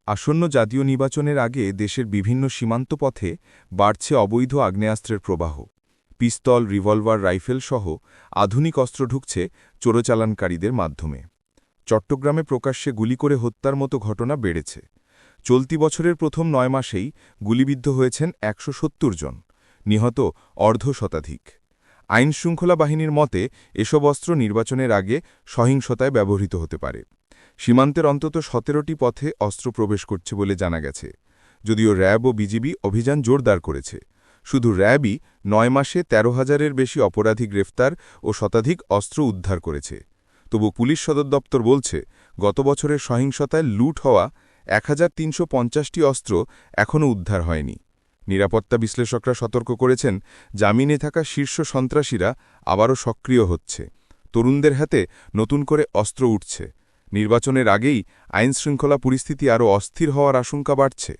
আসন্ন জাতীয় নির্বাচনের আগে দেশের বিভিন্ন সীমান্ত পথে বাড়ছে অবৈধ আগ্নেয়াস্ত্রের প্রবাহ। পিস্তল, রিভলভার, রাইফেল সহ আধুনিক অস্ত্র ঢুকছে চোরাচালানকারীদের মাধ্যমে। চট্টগ্রামে প্রকাশ্যে গুলি করে হত্যার মতো ঘটনা বেড়েছে। চলতি বছরের প্রথম ৯ মাসেই গুলিবিদ্ধ হয়েছেন ১৭০ জন, নিহত অর্ধশতাধিক। আইনশৃঙ্খলা বাহিনীর মতে এসব অস্ত্র নির্বাচনের আগে সহিংসতায় ব্যবহৃত হতে পারে। সীমান্তের অন্তত ১৭টি পথে অস্ত্র প্রবেশ করছে বলে জানা গেছে, যদিও র্যাব ও বিজিবি অভিযান জোরদার করেছে। শুধু র্যাবই ৯ মাসে ১৩,০০০-এর বেশি অপরাধী গ্রেফতার ও শতাধিক অস্ত্র উদ্ধার করেছে। তবু পুলিশ সদর দপ্তর বলছে, গত বছরের সহিংসতায় লুট হওয়া ১,৩৫০টি অস্ত্র এখনও উদ্ধার হয়নি। নিরাপত্তা বিশ্লেষকরা সতর্ক করেছেন, জামিনে থাকা শীর্ষ সন্ত্রাসীরা আবারও সক্রিয় হচ্ছে। তরুণদের হাতে নতুন করে অস্ত্র উঠছে। নির্বাচনের আগেই আইনশৃঙ্খলা পরিস্থিতি আরও অস্থির হওয়ার আশঙ্কা বাড়ছে।